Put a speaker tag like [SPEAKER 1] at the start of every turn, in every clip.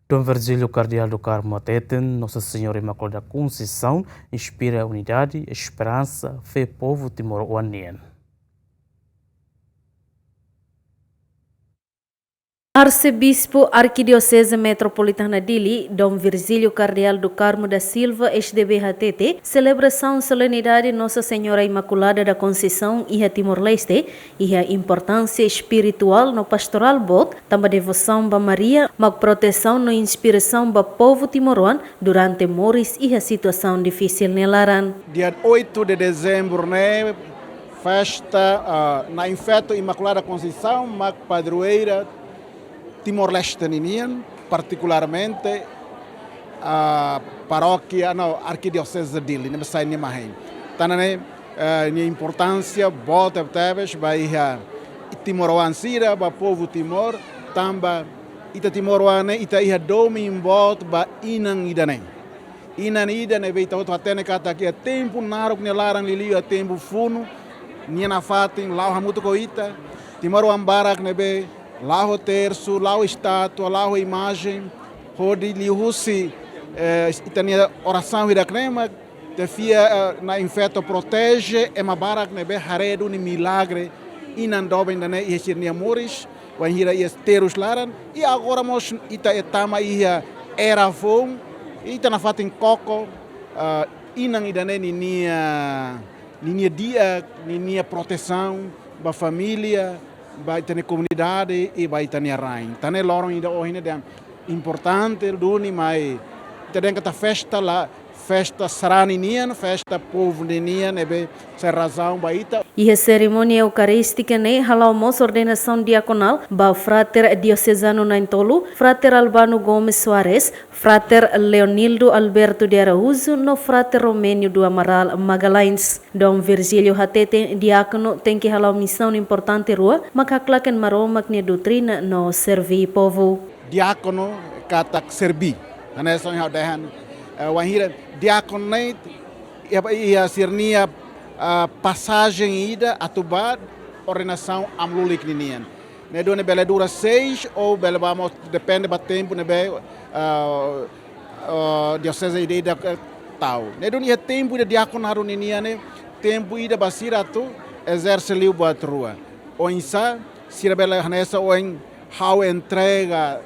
[SPEAKER 1] Dom Virgílio Cardeal do Carmo Ateten, Nossa Senhora Imaculada Conceição, inspira a unidade, esperança, fé povo timor-oaniano.
[SPEAKER 2] Arcebispo Arquidiocese Metropolitana Dili, Dom Virgílio Cardeal do Carmo da Silva, SDBHTT, celebração solenidade Nossa Senhora Imaculada da Conceição e a Timor-Leste e a importância espiritual no pastoral bot, também devoção ba Maria, mag proteção no inspiração ba povo timoroan durante moris e a situação difícil nelaran.
[SPEAKER 3] Dia 8 de dezembro, né, festa na Infeto Imaculada Conceição, mag padroeira Timor-Leste, particularmente a paróquia, Arquidiocese Dili, não sai nem mais. Então, a importância, bota teves, vai Timor-Oan sira, vai povo Timor, também ita Timor-Oan, ita ia domi bot, vai inang idane. Inang idane, vai ita até kata aqui, tempo narok nelaran lili, tempo funo, nia na fatin, lau hamuto ko ita, Timor-Oan barak nebe. Lá o terço, lá o estátua, lá a imagem, onde lhe usi itania oração ira crema, defia na infeto protege, é uma barak nebe haredo ni milagre, inandoben dane e chirnia moris, vai ira e terus laran, e agora mos ita etama ia era fom, ita na fatin coco, inang idane ninia dia, ninia proteção, ba família, vai ter comunidade e vai ter rain. Tane lorong ainda hoje é importante duni mas tem que festa lá, festa saraninian, festa povo ninian, nebe sem razão baita.
[SPEAKER 2] E a cerimônia eucarística ne halamos ordenação diaconal ba frater diocesano Naintolo, frater Albano Gomes Soares, frater Leonildo Alberto de Araújo, no frater Romênio do Amaral Magalhães. Dom Virgílio Hatete, diácono, tem que halau missão importante rua, makaklaken maromak ni doutrina no servi povo.
[SPEAKER 3] Diácono katak serbi. Ana são haudahan wahira diácono ia sirnia passagem ida atubad ordenação amlulik ninian. Ne do ne bela dura 6 ou bela vamos depende do tempo ne be diocese ida tau. Ne do ne tempo de diácono haru ninian ne tempo ida basira tu exerce liu buat rua. O insa sira bela hanesa o en how entrega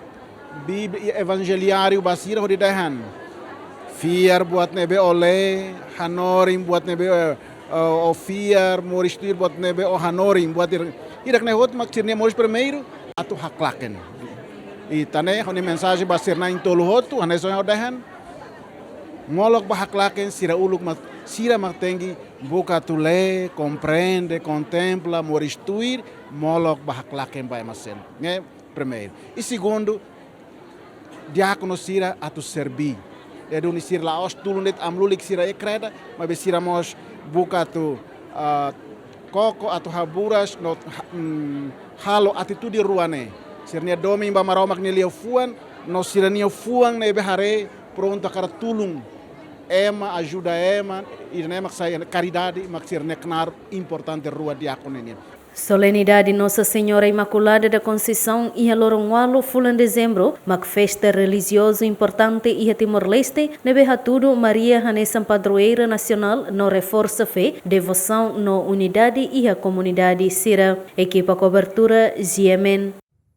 [SPEAKER 3] Bíblia evangeliário basira hodi dahan. Fiar buat nebe oleh, hanorim buat nebe fiar, moristir buat nebe hanorim buat irak nehot maksirnya moris primeiro atu haklaken. E tane honi mensagem basir na intolo hotu haneso hodahan. Molok bahaklaken sira uluk sira maktengi buka tule, compreende, contempla, moristuir, molok bahaklaken by masen. Né? Primeiro. E segundo, diácono sira atu serbi. Dia duni sir laos tulunit amlulik sira ekreda, mas sira mos buka tu koko atau haburas no halo atitude ruane. Sirnia domi ba maromak ni liu fuan, no sira ni fuang ne behare pronto para tulung. Ema ajuda ema e nemak saya caridade maksir neknar importante rua diácono ini.
[SPEAKER 2] Solenidade Nossa Senhora Imaculada da Conceição e a Lorongwalo fulan dezembro, mag festa religioso importante e a Timor-Leste, nebe tudo Maria Hanessa Padroeira Nacional no reforça fé, devoção no unidade e a comunidade Sira. Equipa cobertura GMN.